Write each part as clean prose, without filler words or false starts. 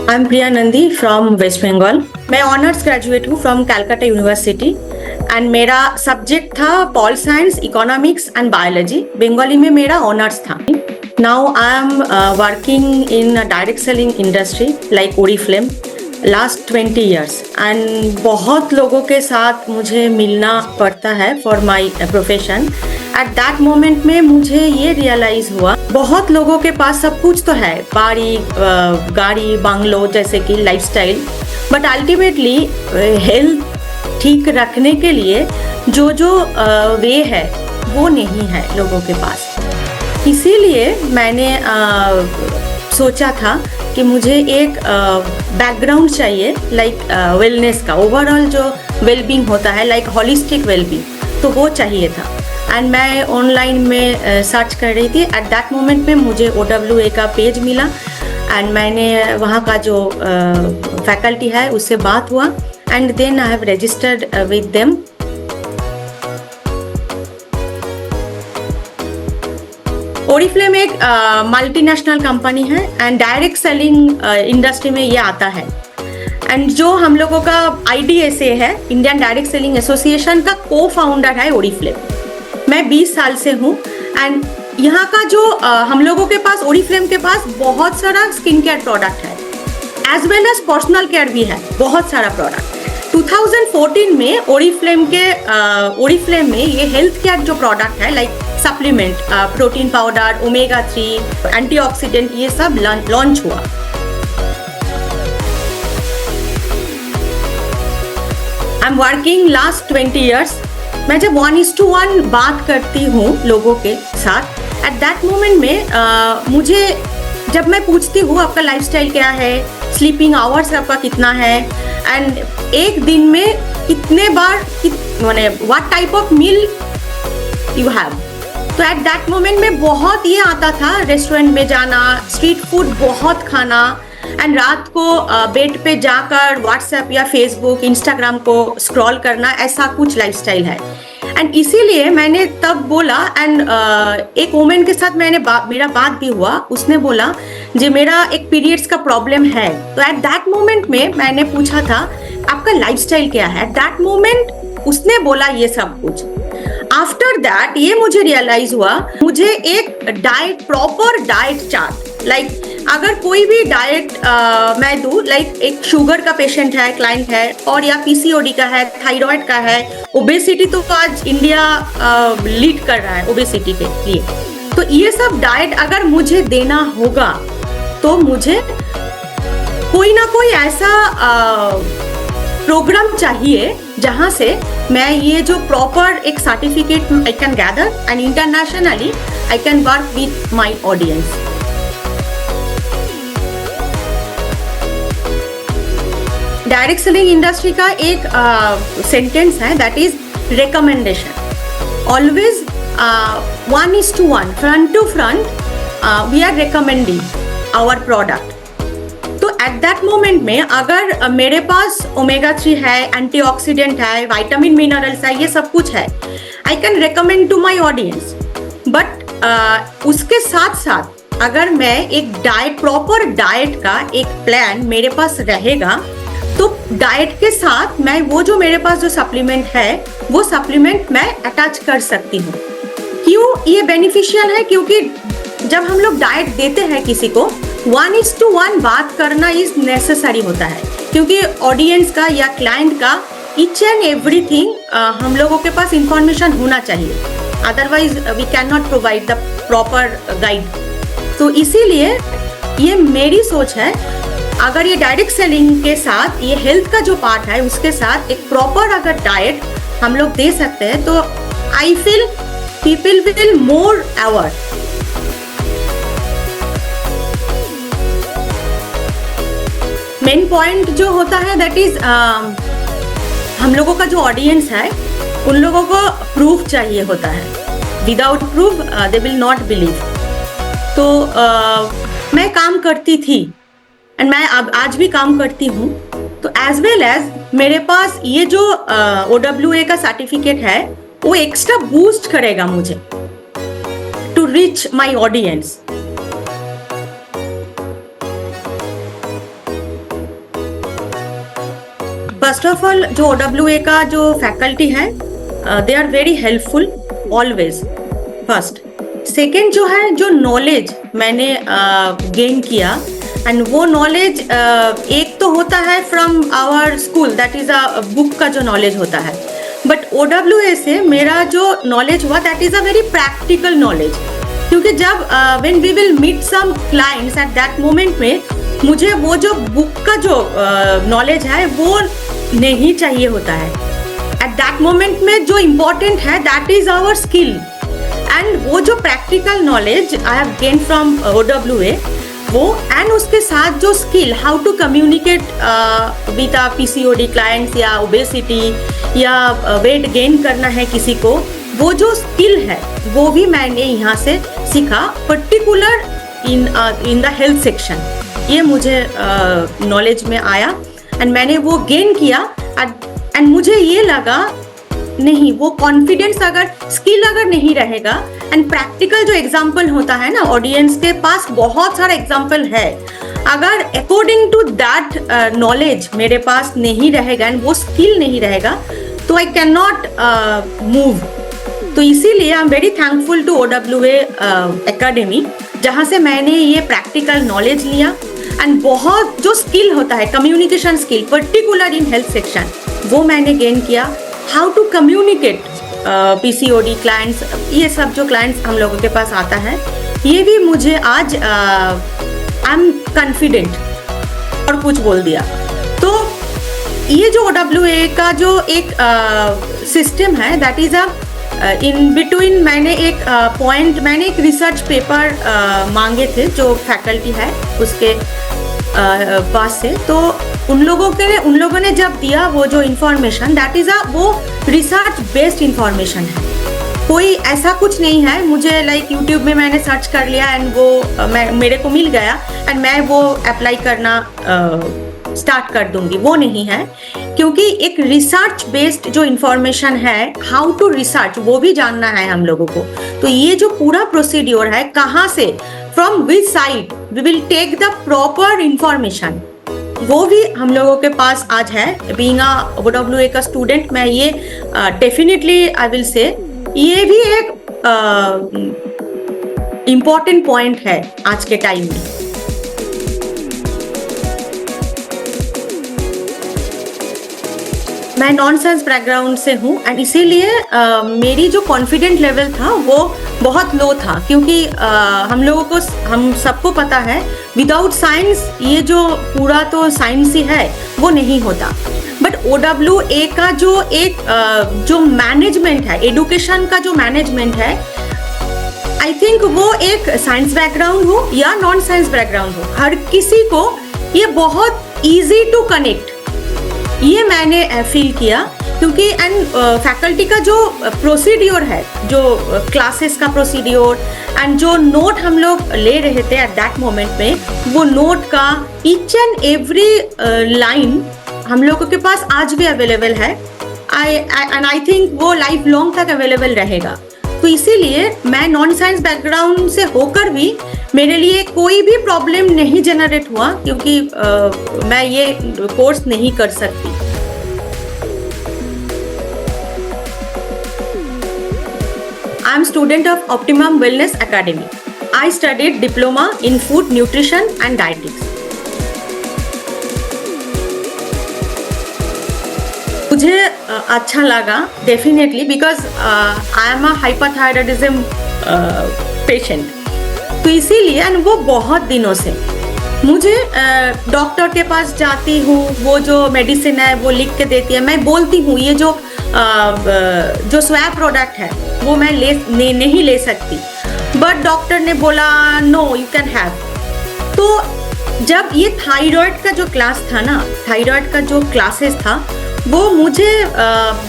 I am Priya Nandi from West Bengal. मैं honours graduate हूँ from Calcutta university and मेरा सब्जेक्ट था pol science, economics and biology. Bengali में मेरा ऑनर्स था। Now I am working in direct selling industry like Oriflame last 20 years and बहुत लोगों के साथ मुझे मिलना पड़ता है for my profession. At that moment में मुझे ये रियलाइज हुआ, बहुत लोगों के पास सब कुछ तो है, बाड़ी गाड़ी बंगलो जैसे कि लाइफस्टाइल, बट अल्टीमेटली हेल्थ ठीक रखने के लिए जो वे है वो नहीं है लोगों के पास। इसीलिए मैंने सोचा था कि मुझे एक बैकग्राउंड चाहिए लाइक वेलनेस का, ओवरऑल जो वेलबींग होता है लाइक होलिस्टिक वेलबींग, तो वो चाहिए था। एंड मैं ऑनलाइन में सर्च कर रही थी। एट दैट मोमेंट में मुझे OWA का पेज मिला एंड मैंने वहाँ का जो फैकल्टी है उससे बात हुआ and then I have registered with them. Oriflame एक मल्टीनेशनल कंपनी है एंड डायरेक्ट सेलिंग इंडस्ट्री में ये आता है। एंड जो हम लोगों का IDSA है, इंडियन डायरेक्ट सेलिंग एसोसिएशन का को फाउंडर है ओरिफ्लेम। मैं 20 साल से हूँ एंड यहाँ का जो हम लोगों के पास, ओरिफ्लेम के पास बहुत सारा स्किन केयर प्रोडक्ट है as well as personal care भी है, बहुत सारा प्रोडक्ट। 2014 में ओरिफ्लेम में ये हेल्थ केयर जो प्रोडक्ट है like supplement, protein powder, omega 3, antioxidant, ये सब लॉन्च हुआ। आई एम वर्किंग लास्ट 20 years। मैं जब 1:1 बात करती हूँ लोगों के साथ, एट दैट मोमेंट में मुझे जब मैं पूछती हूँ आपका लाइफस्टाइल क्या है, स्लीपिंग आवर्स आपका कितना है एंड एक दिन में कितने बार माने what type of meal you have, तो एट दैट मोमेंट में बहुत ये आता था रेस्टोरेंट में जाना, स्ट्रीट फूड बहुत खाना एंड रात को बेड पे जाकर व्हाट्सएप या फेसबुक, इंस्टाग्राम को स्क्रॉल करना, ऐसा कुछ लाइफस्टाइल है। एंड इसीलिए मैंने तब बोला एंड एक वुमेन के साथ मेरा बात भी हुआ, उसने बोला जी मेरा एक पीरियड्स का प्रॉब्लम है। तो एट दैट मोमेंट में मैंने पूछा था आपका लाइफस्टाइल क्या है, एट दैट मोमेंट उसने बोला ये सब कुछ। आफ्टर दैट ये मुझे रियलाइज हुआ, मुझे एक diet, proper diet chart, like अगर कोई भी डाइट मैं दूँ, लाइक एक शुगर का पेशेंट है, क्लाइंट है, और या PCOD का है, थायराइड का है, ओबेसिटी तो आज इंडिया लीड कर रहा है ओबेसिटी के लिए, तो ये सब डाइट अगर मुझे देना होगा तो मुझे कोई ना कोई ऐसा प्रोग्राम चाहिए जहाँ से मैं ये जो प्रॉपर एक certificate I can gather and internationally I can work with my audience. Direct selling industry का एक सेंटेंस है, that is recommendation. Always 1:1, front to front we are recommending our product. तो एट दैट मोमेंट में अगर मेरे पास omega 3 है, antioxidant है, vitamin minerals है, ये सब कुछ है, I can recommend to my audience. But उसके साथ साथ अगर मैं एक डाइट, प्रॉपर डाइट का एक प्लान मेरे पास रहेगा, तो डाइट के साथ मैं वो जो मेरे पास जो सप्लीमेंट है वो सप्लीमेंट मैं अटैच कर सकती हूँ। क्यों ये बेनिफिशियल है? क्योंकि जब हम लोग डाइट देते हैं किसी को, 1:1 बात करना इज नेसेसरी होता है, क्योंकि ऑडियंस का या क्लाइंट का ईच एंड एवरीथिंग हम लोगों के पास इंफॉर्मेशन होना चाहिए, otherwise we can not provide the proper guide. तो इसीलिए ये मेरी सोच है, अगर ये डायरेक्ट सेलिंग के साथ ये हेल्थ का जो पार्ट है उसके साथ एक प्रॉपर अगर डाइट हम लोग दे सकते हैं, तो I feel people will more aware. Main point जो होता है दैट इज हम लोगों का जो ऑडियंस है उन लोगों को प्रूफ चाहिए होता है, without proof they will not believe. तो मैं काम करती थी एंड मैं अब आज भी काम करती हूँ, तो एज वेल एज मेरे पास ये जो OWA का सर्टिफिकेट है वो एक्स्ट्रा बूस्ट करेगा मुझे to reach my audience. First of all जो OWA का जो फैकल्टी है they are very helpful always, first. Second जो है, जो नॉलेज मैंने गेन किया, एंड वो नॉलेज एक तो होता है from our school, that is a book का जो नॉलेज होता है, बट OWA से मेरा जो नॉलेज हुआ that is a very practical knowledge. क्योंकि जब when we will meet some clients at that moment में मुझे वो जो बुक का जो नॉलेज है वो नहीं चाहिए होता है। एट दैट मोमेंट में जो इम्पोर्टेंट है that is our skill, and वो जो practical knowledge I have gain from OWA वो, एंड उसके साथ जो skill how to communicate with a PCOD clients या ओबेसिटी या वेट गेन करना है किसी को, वो जो स्किल है वो भी मैंने यहाँ से सीखा, particular in the health section. ये मुझे नॉलेज में आया एंड मैंने वो गेन किया, एंड मुझे ये लगा नहीं, वो कॉन्फिडेंस अगर स्किल अगर नहीं रहेगा, एंड प्रैक्टिकल जो एग्जाम्पल होता है ना, ऑडियंस के पास बहुत सारा एग्जाम्पल है, अगर अकॉर्डिंग टू दैट नॉलेज मेरे पास नहीं रहेगा एंड वो स्किल नहीं रहेगा तो आई कैन नॉट मूव। तो इसीलिए I am very thankful to OWA academy, जहाँ से मैंने ये प्रैक्टिकल नॉलेज लिया, एंड बहुत जो स्किल होता है communication skill particular in health section वो मैंने गेन किया। How to communicate PCOD clients, ये सब जो क्लाइंट्स हम लोगों के पास आता है, ये भी मुझे आज आई एम कॉन्फिडेंट और कुछ बोल दिया। तो ये जो OWA का जो एक सिस्टम है that is a in between, मैंने एक पॉइंट, मैंने एक रिसर्च पेपर मांगे थे जो फैकल्टी है उसके पास से, तो उन लोगों ने जब दिया वो जो इंफॉर्मेशन दैट इज वो रिसर्च बेस्ड इंफॉर्मेशन है, कोई ऐसा कुछ नहीं है मुझे लाइक यूट्यूब में मैंने सर्च कर लिया एंड वो मेरे को मिल गया एंड मैं वो अप्लाई करना स्टार्ट कर दूंगी, वो नहीं है। क्योंकि एक रिसर्च बेस्ड जो इंफॉर्मेशन है, हाउ टू रिसर्च, वो भी जानना है हम लोगों को। तो ये जो पूरा प्रोसीड्योर है, कहाँ से, from which side we will take the proper information, वो भी हम लोगों के पास आज है। बीइंग अ OWA का स्टूडेंट, मैं ये डेफिनेटली आई विल से ये भी एक इम्पॉर्टेंट पॉइंट है आज के टाइम में। मैं नॉन साइंस बैकग्राउंड से हूँ एंड इसीलिए मेरी जो कॉन्फिडेंट लेवल था वो बहुत लो था, क्योंकि हम लोगों को, हम सबको पता है विदाउट साइंस ये जो पूरा तो साइंस ही है वो नहीं होता। बट OWA का जो एक जो मैनेजमेंट है, एडुकेशन का जो मैनेजमेंट है, आई थिंक वो एक साइंस बैकग्राउंड हो या नॉन साइंस बैकग्राउंड हो, हर किसी को ये बहुत ईजी टू कनेक्ट, ये मैंने फील किया। क्योंकि एंड फैकल्टी का जो प्रोसीड्योर है, जो क्लासेस का प्रोसीड्योर एंड जो नोट हम लोग ले रहे थे एट दैट मोमेंट में, वो नोट का ईच एंड एवरी लाइन हम लोगों के पास आज भी अवेलेबल है, एंड आई थिंक वो लाइफ लॉन्ग तक अवेलेबल रहेगा। तो इसीलिए मैं नॉन साइंस बैकग्राउंड से होकर भी मेरे लिए कोई भी प्रॉब्लम नहीं जनरेट हुआ, क्योंकि मैं ये कोर्स नहीं कर सकती। I am student of Optimum Wellness Academy. I studied diploma in food nutrition and dietetics. मुझे अच्छा लगा definitely, because I am a hyperthyroidism patient, तो इसीलिए एंड वो बहुत दिनों से मुझे डॉक्टर के पास जाती हूँ, वो जो मेडिसिन है वो लिख के देती है, मैं बोलती हूँ ये जो स्वैप प्रोडक्ट है वो मैं नहीं ले सकती, बट डॉक्टर ने बोला नो यू कैन हैव। तो जब ये थायराइड का जो क्लास था ना, थायराइड का जो क्लासेस था, वो मुझे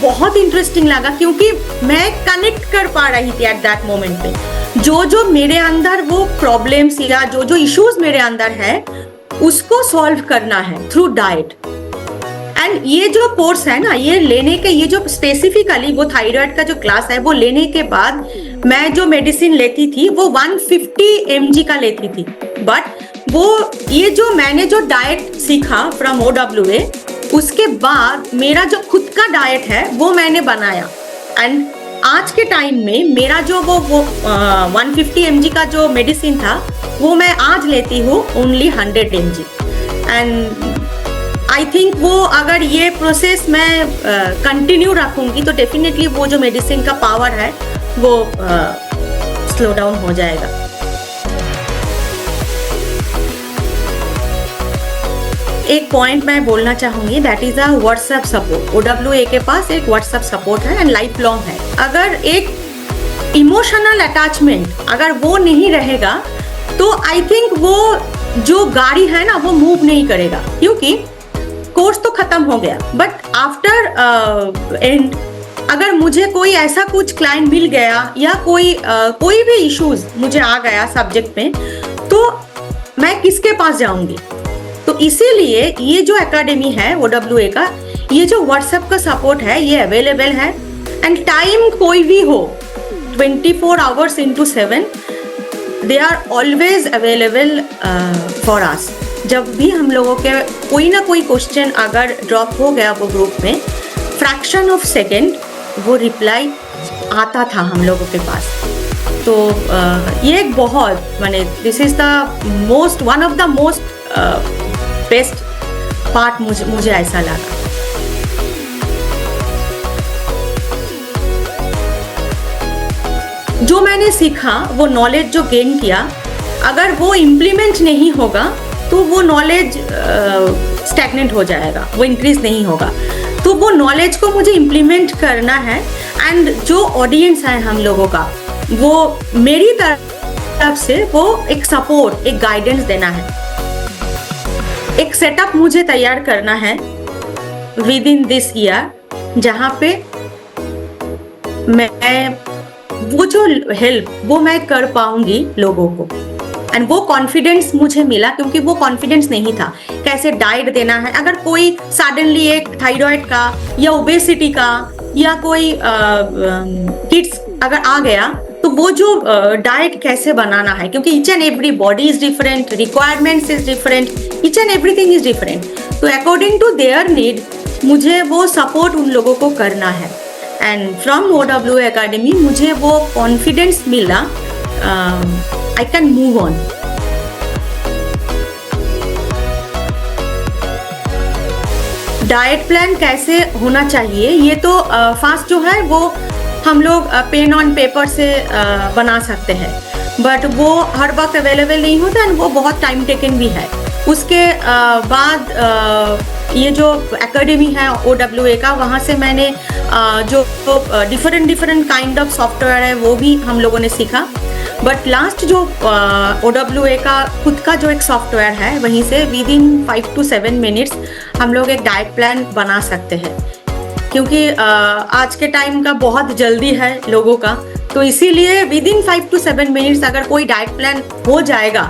बहुत इंटरेस्टिंग लगा, क्योंकि मैं कनेक्ट कर पा रही थी एट दैट मोमेंट पे जो मेरे अंदर वो प्रॉब्लम्स या जो इश्यूज मेरे अंदर है उसको सॉल्व करना है थ्रू डाइट। एंड ये जो कोर्स है ना, ये लेने के, ये जो स्पेसिफिकली वो थायराइड का जो क्लास है वो लेने के बाद मैं जो मेडिसिन लेती थी वो 150 mg का लेती थी, बट वो ये जो मैंने जो डाइट सीखा फ्रॉम OWA उसके बाद मेरा जो खुद का डाइट है वो मैंने बनाया, एंड आज के टाइम में मेरा जो वो 150 mg का जो मेडिसिन था वो मैं आज लेती हूँ only 100 mg। And I think वो अगर ये प्रोसेस मैं कंटिन्यू रखूँगी तो डेफिनेटली वो जो मेडिसिन का पावर है वो स्लो डाउन हो जाएगा। एक पॉइंट मैं बोलना चाहूँगी, that is a WhatsApp support. OWA के पास एक व्हाट्सएप सपोर्ट है एंड लाइफ लॉन्ग है। अगर एक इमोशनल अटैचमेंट अगर वो नहीं रहेगा तो आई थिंक वो जो गाड़ी है ना वो मूव नहीं करेगा, क्योंकि कोर्स तो खत्म हो गया, बट आफ्टर एंड अगर मुझे कोई ऐसा कुछ क्लाइंट मिल गया या कोई भी इश्यूज मुझे आ गया सब्जेक्ट में, तो मैं किसके पास जाऊंगी। तो इसीलिए ये जो एकेडमी है OWA का, ये जो व्हाट्सएप का सपोर्ट है ये अवेलेबल है, एंड टाइम कोई भी हो 24 hours into 7 they are always available for us. जब भी हम लोगों के कोई ना कोई क्वेश्चन अगर ड्रॉप हो गया वो ग्रुप में, फ्रैक्शन ऑफ सेकेंड वो रिप्लाई आता था हम लोगों के पास। तो ये एक बहुत माने this is the most one of the most best part मुझे ऐसा लगा। जो मैंने सीखा वो नॉलेज जो गेन किया, अगर वो इम्प्लीमेंट नहीं होगा तो वो नॉलेज स्टैग्नेंट हो जाएगा, वो इंक्रीज नहीं होगा। तो वो नॉलेज को मुझे इम्प्लीमेंट करना है, एंड जो ऑडियंस है हम लोगों का वो मेरी तरफ से वो एक सपोर्ट एक गाइडेंस देना है। एक सेटअप मुझे तैयार करना है विद इन दिस ईयर, जहाँ पे मैं वो जो हेल्प वो मैं कर पाऊंगी लोगों को, एंड वो कॉन्फिडेंस मुझे मिला, क्योंकि वो कॉन्फिडेंस नहीं था कैसे डाइट देना है। अगर कोई सडनली एक थायराइड का या ओबेसिटी का या कोई किड्स अगर आ गया तो वो जो डाइट कैसे बनाना है, क्योंकि each and every body is different, requirements is different, each and everything is different. तो अकॉर्डिंग टू देयर नीड मुझे वो सपोर्ट उन लोगों को करना है, एंड फ्रॉम OWA एकेडमी मुझे वो कॉन्फिडेंस मिला, I can move on. Diet plan कैसे होना चाहिए, ये तो फास्ट जो है वो हम लोग पेन ऑन पेपर से बना सकते हैं, बट वो हर वक्त अवेलेबल नहीं होता, एंड वो बहुत टाइम टेकन भी है। उसके बाद ये जो एकेडमी है OWA का, वहाँ से मैंने जो डिफरेंट काइंड ऑफ सॉफ्टवेयर है वो भी हम लोगों ने सीखा। बट लास्ट जो OWA का खुद का जो एक सॉफ्टवेयर है, वहीं से विद इन 5 to 7 मिनट्स हम लोग एक डाइट प्लान बना सकते हैं, क्योंकि आज के टाइम का बहुत जल्दी है लोगों का। तो इसीलिए विद इन 5 to 7 मिनट्स अगर कोई डाइट प्लान हो जाएगा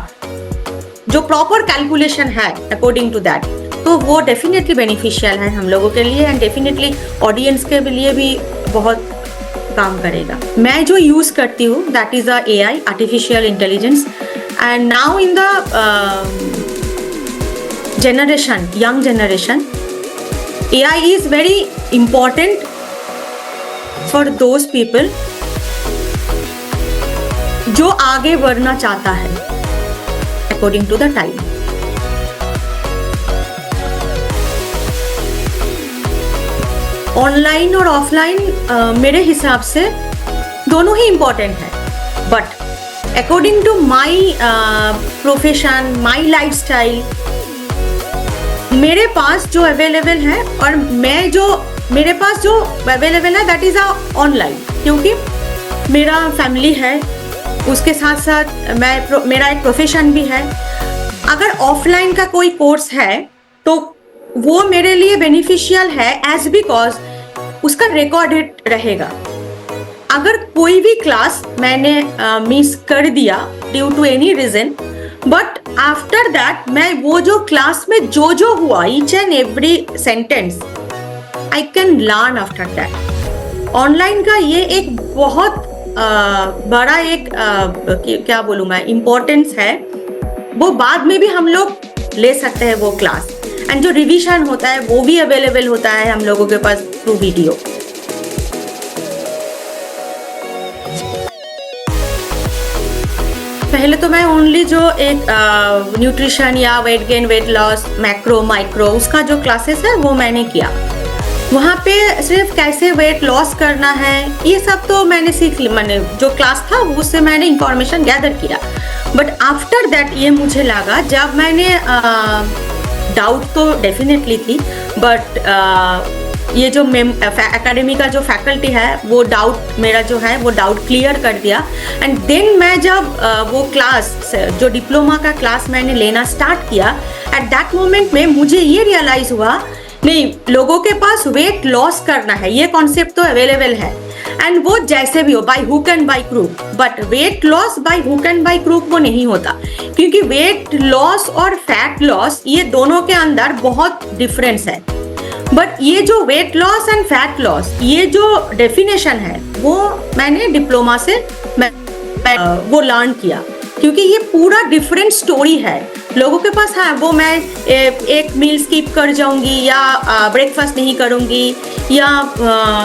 जो प्रॉपर कैलकुलेशन है अकॉर्डिंग टू दैट, तो वो डेफिनेटली बेनिफिशियल है हम लोगों के लिए, एंड डेफिनेटली ऑडियंस के लिए भी बहुत काम करेगा। मैं जो यूज करती हूँ that is a AI, artificial intelligence, and now in the generation, young generation, AI is very important for those people जो आगे बढ़ना चाहता है according to the time। Online और ऑफलाइन मेरे हिसाब से दोनों ही इम्पोर्टेंट है, but according to my profession, my lifestyle, मेरे पास जो अवेलेबल है और मैं जो मेरे पास जो अवेलेबल है दैट इज़ ऑनलाइन, क्योंकि मेरा फैमिली है, उसके साथ साथ मेरा एक प्रोफेशन भी है। अगर ऑफलाइन का कोई कोर्स है तो वो मेरे लिए बेनिफिशियल है एज बिकॉज उसका रिकॉर्डेड रहेगा। अगर कोई भी क्लास मैंने मिस कर दिया due to any reason, but after that मैं वो जो क्लास में जो हुआ each and every sentence I can learn after that. Online का ये एक बहुत बड़ा एक क्या बोलूँ मैं इम्पोर्टेंस है, वो बाद में भी हम लोग ले सकते हैं वो क्लास, एंड जो रिवीजन होता है वो भी अवेलेबल होता है हम लोगों के पास थ्रू वीडियो। पहले तो मैं ओनली जो एक न्यूट्रिशन या weight gain weight loss macro micro उसका जो क्लासेस है वो मैंने किया। वहाँ पे सिर्फ कैसे वेट लॉस करना है ये सब तो मैंने सीख ली, मैंने जो क्लास था उससे मैंने इंफॉर्मेशन गैदर किया। बट आफ्टर दैट ये मुझे लगा, जब मैंने डाउट तो डेफिनेटली थी, बट ये जो एकेडमी का जो फैकल्टी है वो डाउट मेरा जो है वो डाउट क्लियर कर दिया। एंड देन मैं जब वो क्लास जो डिप्लोमा का क्लास मैंने लेना स्टार्ट किया, एट दैट मोमेंट में मुझे ये रियलाइज हुआ नहीं, लोगों के पास वेट लॉस करना है ये कॉन्सेप्ट तो अवेलेबल है, एंड वो जैसे भी हो, by hook and by crook. But weight loss by hook and by crook वो नहीं होता, क्योंकि वेट लॉस और फैट लॉस ये दोनों के अंदर बहुत डिफरेंस है। बट ये जो weight loss and fat loss ये जो डेफिनेशन है वो मैंने डिप्लोमा से वो लर्न किया, क्योंकि ये पूरा डिफरेंट स्टोरी है। लोगों के पास हाँ वो मैं एक मील स्किप कर जाऊंगी या ब्रेकफास्ट नहीं करूंगी या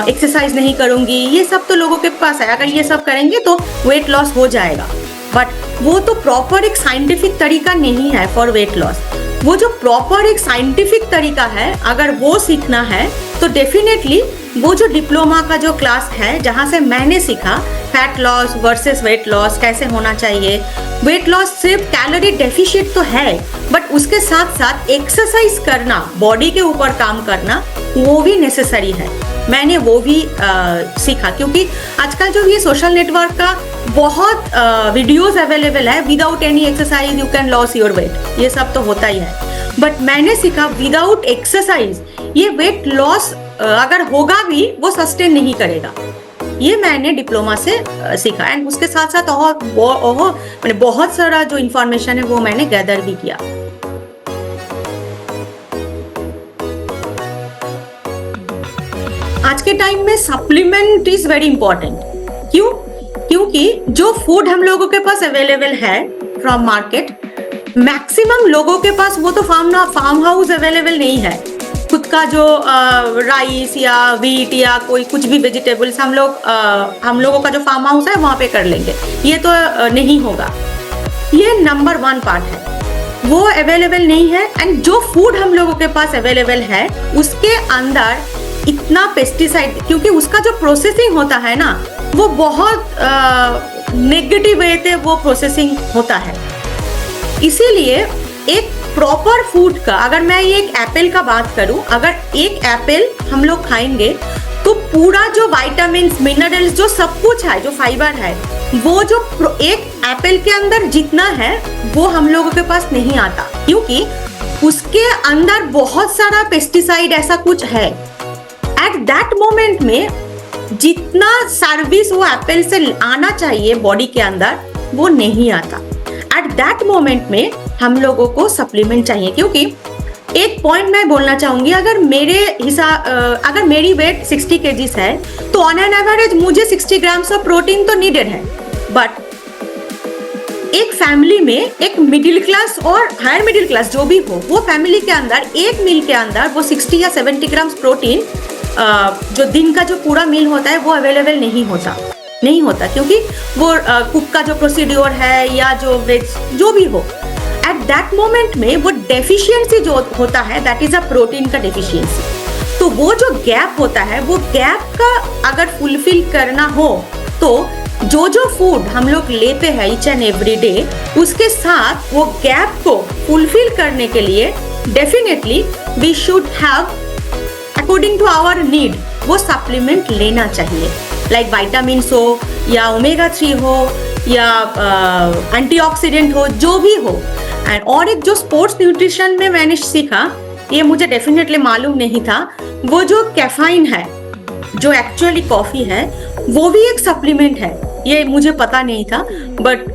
एक्सरसाइज नहीं करूंगी, ये सब तो लोगों के पास है, अगर ये सब करेंगे तो वेट लॉस हो जाएगा। बट वो तो प्रॉपर एक साइंटिफिक तरीका नहीं है फॉर वेट लॉस। वो जो प्रॉपर एक साइंटिफिक तरीका है, अगर वो सीखना है तो डेफिनेटली वो जो डिप्लोमा का जो क्लास है जहाँ से मैंने सीखा fat loss versus weight loss कैसे होना चाहिए। वेट लॉस सिर्फ कैलोरी डेफिशिएंट तो है, बट उसके साथ साथ एक्सरसाइज करना, बॉडी के ऊपर काम करना वो भी नेसेसरी है। मैंने वो भी सीखा, क्योंकि आजकल जो ये सोशल नेटवर्क का बहुत वीडियोस अवेलेबल है, without any exercise you can loss your weight, ये सब तो होता ही है। बट मैंने सीखा विदाउट एक्सरसाइज ये वेट लॉस अगर होगा भी वो सस्टेन नहीं करेगा। ये मैंने डिप्लोमा से सीखा, एंड उसके साथ साथ मैंने बहुत सारा जो इंफॉर्मेशन है वो मैंने गैदर भी किया। आज के टाइम में सप्लीमेंट इज वेरी इंपॉर्टेंट। क्यों? क्योंकि जो फूड हम लोगों के पास अवेलेबल है फ्रॉम मार्केट, मैक्सिमम लोगों के पास वो तो फार्म हाउस अवेलेबल नहीं है। खुद का जो राइस या व्हीट या कोई कुछ भी वेजिटेबल्स हम लोगों का जो फार्म हाउस है वहाँ पे कर लेंगे, ये तो नहीं होगा। ये नंबर 1 पार्ट है, वो अवेलेबल नहीं है। एंड जो फूड हम लोगों के पास अवेलेबल है उसके अंदर इतना पेस्टिसाइड, क्योंकि उसका जो प्रोसेसिंग होता है ना वो बहुत नेगेटिव वे से वो प्रोसेसिंग होता है। इसीलिए एक प्रॉपर फूड का, अगर मैं ये एक एप्पल का बात करूं, अगर एक एप्पल हम लोग खाएंगे तो पूरा जो विटामिन्स मिनरल्स जो सब कुछ है, जो फाइबर है, वो जो एक एप्पल के अंदर जितना है वो हम लोगों के पास नहीं आता, क्योंकि उसके अंदर बहुत सारा पेस्टिसाइड ऐसा कुछ है। एट दैट मोमेंट में जितना सर्विस वो एप्पल से आना चाहिए बॉडी के अंदर वो नहीं आता। एट दैट मोमेंट में हम लोगों को सप्लीमेंट चाहिए, क्योंकि एक पॉइंट मैं बोलना चाहूंगी, अगर मेरी वेट 60 kgs है तो ऑन एन एवरेज मुझे 60 ग्राम्स ऑफ प्रोटीन तो नीडेड है। बट एक फैमिली में एक मिडिल क्लास और हायर मिडिल क्लास जो भी हो, वो फैमिली के अंदर एक मील के अंदर वो 60 या 70 ग्राम्स प्रोटीन जो दिन का जो पूरा मील होता है वो अवेलेबल नहीं होता, क्योंकि वो कुक का जो प्रोसीड्योर है या जो वेज जो भी हो, एट दैट मोमेंट में वो डेफिशिएंसी जो होता है दैट इज अ प्रोटीन का डेफिशिएंसी। तो वो जो गैप होता है, वो गैप का अगर फुलफिल करना हो तो जो फूड हम लोग लेते हैं ईच एंड एवरी डे, उसके साथ वो गैप को फुलफिल करने के लिए definitely we should have according to our need वो सप्लीमेंट लेना चाहिए। लाइक विटामिन्स हो या ओमेगा 3 हो या एंटीऑक्सीडेंट हो, जो भी हो। एंड और एक जो स्पोर्ट्स न्यूट्रिशन में मैंने सीखा, ये मुझे डेफिनेटली मालूम नहीं था, वो जो कैफाइन है, जो एक्चुअली कॉफी है, वो भी एक सप्लीमेंट है। ये मुझे पता नहीं था, बट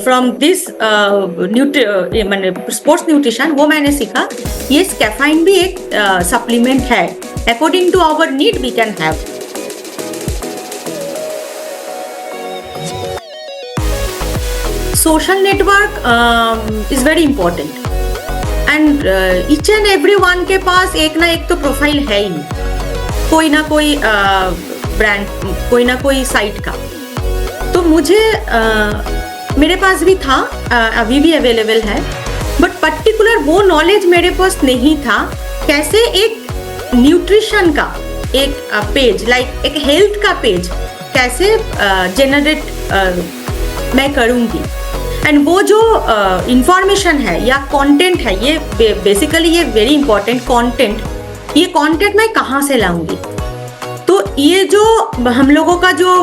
फ्रॉम दिस मैंने स्पोर्ट्स न्यूट्रिशन वो मैंने सीखा, ये कैफाइन भी एक सप्लीमेंट है। According to our need we can have. Social network is very important, and each and every one के पास एक ना एक तो प्रोफाइल है ही, कोई ना कोई ब्रांड, कोई ना कोई साइट का। तो मुझे मेरे पास भी था, अभी भी अवेलेबल है, बट पर्टिकुलर वो नॉलेज मेरे पास नहीं था कैसे एक न्यूट्रिशन का एक पेज, लाइक एक हेल्थ का पेज कैसे जनरेट मैं करूँगी। एंड वो जो इंफॉर्मेशन है या कंटेंट है, ये बेसिकली ये वेरी इंपॉर्टेंट कंटेंट, ये कंटेंट मैं कहाँ से लाऊंगी। तो ये जो हम लोगों का जो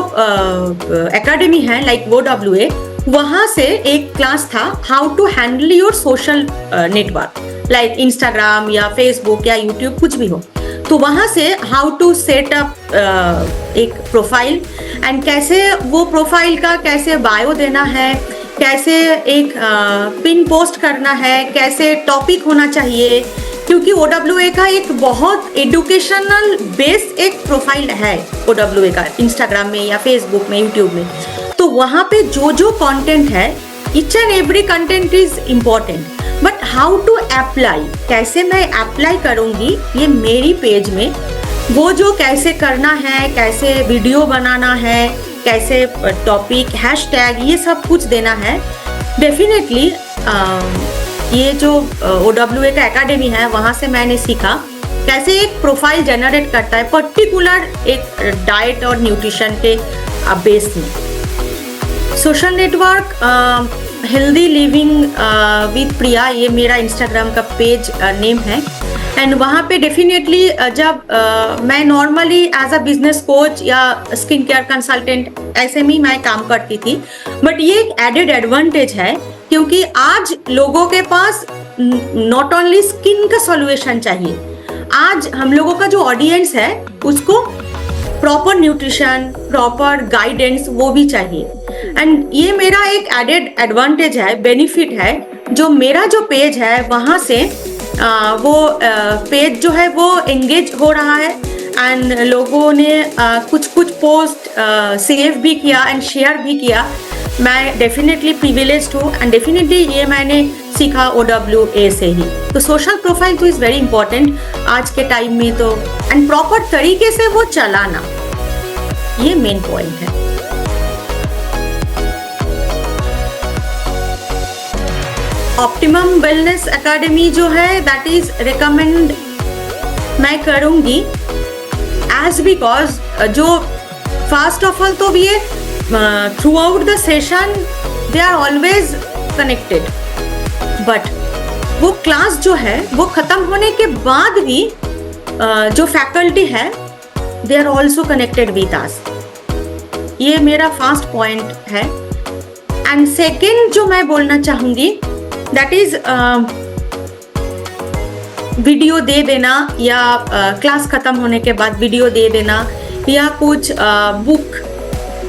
एकेडमी है लाइक OWA, वहाँ से एक क्लास था how to handle your social network like Instagram या फेसबुक या यूट्यूब कुछ भी हो। तो वहाँ से हाउ टू सेट अप एक प्रोफाइल एंड कैसे वो प्रोफाइल का कैसे बायो देना है, कैसे एक पिन पोस्ट करना है, कैसे टॉपिक होना चाहिए, क्योंकि OWA का एक बहुत एजुकेशनल बेस एक प्रोफाइल है OWA का, इंस्टाग्राम में या फेसबुक में, यूट्यूब में। तो वहाँ पे जो जो कंटेंट है, each and every content is important, but how to apply, कैसे मैं अप्लाई करूँगी ये मेरी पेज में, वो जो कैसे करना है, कैसे वीडियो बनाना है, कैसे टॉपिक, हैशटैग, ये सब कुछ देना है। डेफिनेटली ये जो OWA का एकेडमी है, वहाँ से मैंने सीखा कैसे एक प्रोफाइल जनरेट करता है पर्टिकुलर एक डाइट और न्यूट्रिशन के बेस में। Social network healthy living with Priya, ये मेरा इंस्टाग्राम का पेज नेम है। एंड वहाँ पे डेफिनेटली जब मैं normally as a business coach या स्किन केयर कंसल्टेंट ऐसे में मैं काम करती थी, बट ये एक एडेड एडवांटेज है क्योंकि आज लोगों के पास नॉट ओनली स्किन का सॉल्यूशन चाहिए, आज हम लोगों का जो ऑडियंस है उसको प्रॉपर न्यूट्रिशन, प्रॉपर गाइडेंस वो भी चाहिए। एंड ये मेरा एक एडेड एडवांटेज है, बेनिफिट है, जो मेरा जो पेज है वहाँ से वो पेज जो है वो एंगेज हो रहा है एंड लोगों ने कुछ कुछ पोस्ट सेव भी किया एंड शेयर भी किया। मैं डेफिनेटली प्रिविलेज्ड हूँ एंड डेफिनेटली ये मैंने सीखा OWA से ही। तो सोशल प्रोफाइल तो इज़ वेरी इंपॉर्टेंट आज के टाइम में, तो एंड प्रॉपर तरीके से वो चलाना, ये मेन पॉइंट है। ऑप्टिमम वेलनेस एकेडमी जो है दैट इज रिकमेंड मैं करूँगी एज बिकॉज जो फर्स्ट ऑफ ऑल तो ये throughout the session they are always connected, but वो क्लास जो है वो ख़त्म होने के बाद भी जो फैकल्टी है they are also connected with us, ये मेरा फर्स्ट पॉइंट है। एंड सेकेंड जो मैं बोलना चाहूँगी दैट इज वीडियो दे देना या क्लास ख़त्म होने के बाद वीडियो दे देना या कुछ बुक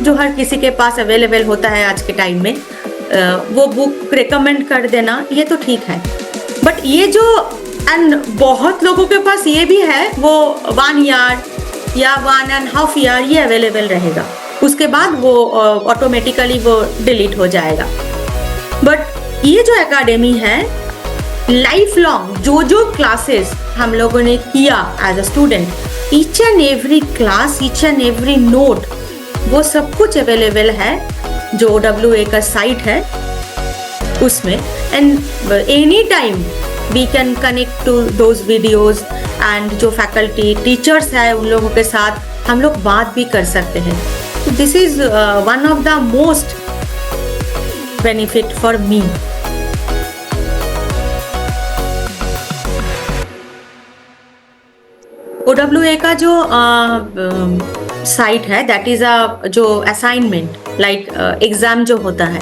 जो हर किसी के पास अवेलेबल होता है आज के टाइम में, वो बुक रिकमेंड कर देना, ये तो ठीक है। बट ये जो एंड बहुत लोगों के पास ये भी है, वो 1 ईयर या 1.5 ईयर ये अवेलेबल रहेगा, उसके बाद वो ऑटोमेटिकली वो डिलीट हो जाएगा। बट ये जो एकेडमी है लाइफ लॉन्ग जो जो क्लासेस हम लोगों ने किया as a student, each and every class, each and every note, वो सब कुछ अवेलेबल है जो OWA का साइट है उसमें। And any time we can connect to those videos and जो फैकल्टी टीचर्स है उन लोगों के साथ हम लोग बात भी कर सकते हैं। This is one of the most benefit for me. OWA का जो साइट है दैट इज अ जो असाइनमेंट लाइक एग्जाम जो होता है,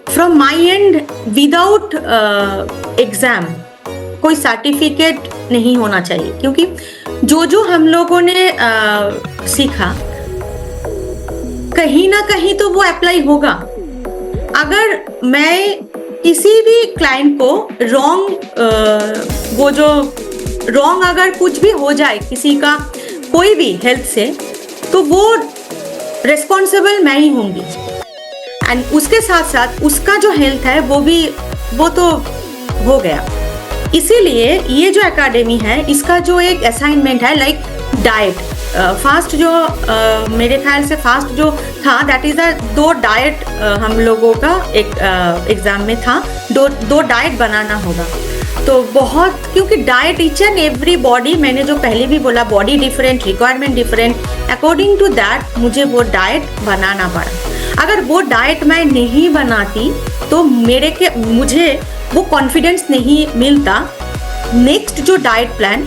from my and without exam कोई सर्टिफिकेट नहीं होना चाहिए, क्योंकि जो जो हम लोगों ने सीखा कहीं ना कहीं तो वो अप्लाई होगा। अगर मैं किसी भी क्लाइंट को वो जो रॉन्ग अगर कुछ भी हो जाए किसी का कोई भी हेल्थ से, तो वो रिस्पॉन्सिबल मैं ही होंगी। एंड उसके साथ साथ उसका जो हेल्थ है वो तो हो गया। इसीलिए ये जो एकेडमी है इसका जो एक असाइनमेंट है लाइक डाइट, फास्ट जो मेरे ख्याल से फास्ट जो था दैट इज़ 2 डाइट हम लोगों का एक एग्ज़ाम में था, दो डाइट बनाना होगा। तो बहुत, क्योंकि diet each and every body, मैंने जो पहले भी बोला body different, requirement different, according to that मुझे वो डाइट बनाना पड़ा। अगर वो डाइट मैं नहीं बनाती तो मुझे वो कॉन्फिडेंस नहीं मिलता नेक्स्ट जो डाइट प्लान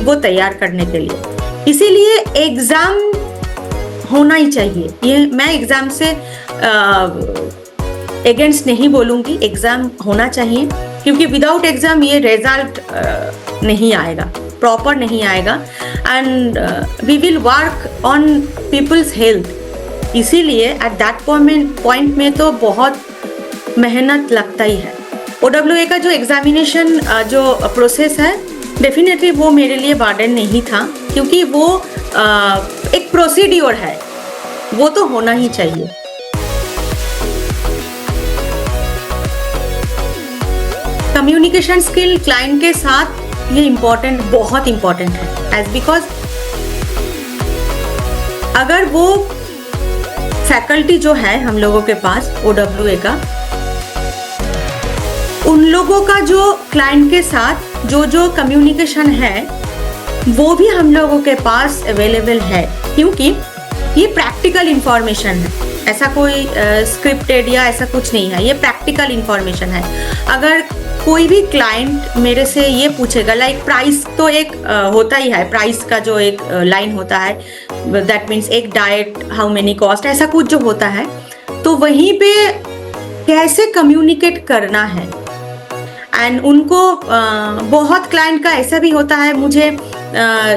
वो तैयार करने के लिए। इसीलिए एग्ज़ाम होना ही चाहिए। ये मैं एग्ज़ाम से अगेंस्ट नहीं बोलूँगी, एग्ज़ाम होना चाहिए, क्योंकि विदाउट एग्ज़ाम ये रिजल्ट नहीं आएगा, प्रॉपर नहीं आएगा, and we will work on people's health. इसीलिए एट दैट पॉइंट में तो बहुत मेहनत लगता ही है। OWA का जो एग्जामिनेशन जो प्रोसेस है डेफिनेटली वो मेरे लिए बर्डन नहीं था, क्योंकि वो एक प्रोसीड्योर है, वो तो होना ही चाहिए। कम्युनिकेशन स्किल क्लाइंट के साथ ये इम्पोर्टेंट, बहुत इम्पोर्टेंट है, एज बिकॉज अगर वो फैकल्टी जो है हम लोगों के पास OWA का, उन लोगों का जो क्लाइंट के साथ जो कम्युनिकेशन है वो भी हम लोगों के पास अवेलेबल है, क्योंकि ये प्रैक्टिकल इंफॉर्मेशन है, ऐसा कोई स्क्रिप्टेड या ऐसा कुछ नहीं है, ये प्रैक्टिकल इंफॉर्मेशन है। अगर कोई भी क्लाइंट मेरे से ये पूछेगा, लाइक प्राइस तो एक होता ही है, प्राइस का जो एक लाइन होता है, दैट मीन्स एक डाइट हाउ मेनी कॉस्ट, ऐसा कुछ जो होता है, तो वहीं पे कैसे कम्युनिकेट करना है। एंड उनको बहुत क्लाइंट का ऐसा भी होता है, मुझे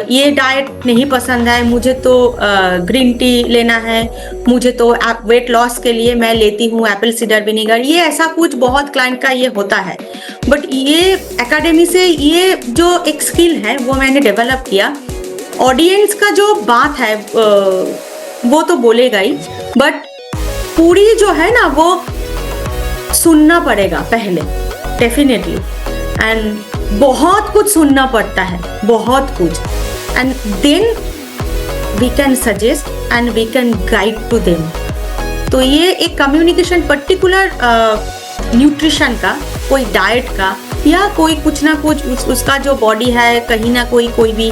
ये डाइट नहीं पसंद है, मुझे तो ग्रीन टी लेना है, मुझे तो वेट लॉस के लिए मैं लेती हूँ एप्पल सीडर विनेगर, ये ऐसा कुछ बहुत क्लाइंट का ये होता है। बट ये एकेडमी से ये जो एक स्किल है वो मैंने डेवलप किया। ऑडियंस का जो बात है वो तो बोलेगा ही, बट पूरी जो है ना वो सुनना पड़ेगा पहले, डेफिनेटली, एंड बहुत कुछ सुनना पड़ता है, बहुत कुछ, and then we can suggest and we can guide to them. तो ये एक कम्युनिकेशन पर्टिकुलर न्यूट्रिशन का, कोई डाइट का, या कोई कुछ ना कुछ उसका जो बॉडी है, कहीं ना कोई भी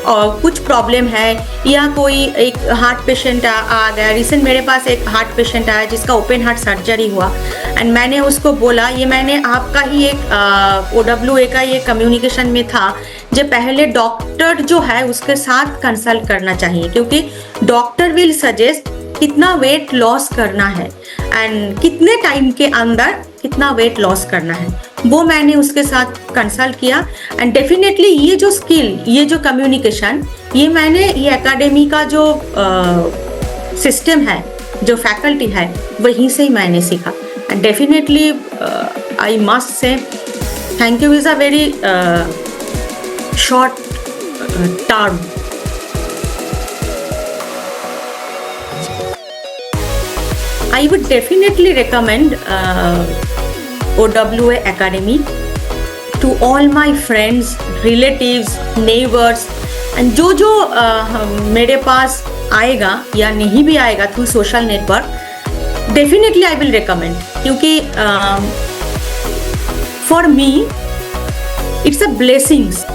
कुछ प्रॉब्लम है, या कोई एक हार्ट पेशेंट आ गया। रिसेंट मेरे पास एक हार्ट पेशेंट आया जिसका ओपन हार्ट सर्जरी हुआ, एंड मैंने उसको बोला, ये मैंने आपका ही एक OWA का ये कम्युनिकेशन में था, जो पहले डॉक्टर जो है उसके साथ कंसल्ट करना चाहिए, क्योंकि डॉक्टर विल सजेस्ट कितना वेट लॉस करना है एंड कितने टाइम के अंदर कितना वेट लॉस करना है, वो मैंने उसके साथ कंसल्ट किया। एंड डेफिनेटली ये जो स्किल, ये जो कम्युनिकेशन, ये मैंने ये एकेडमी का जो सिस्टम है, जो फैकल्टी है, वहीं से ही मैंने सीखा। And definitely I must say thank you is a very short term. I would definitely recommend OWA Academy to all my friends, relatives, neighbors, and जो मेरे पास आएगा या नहीं भी आएगा through social network, definitely I will recommend, क्योंकि for me it's a blessings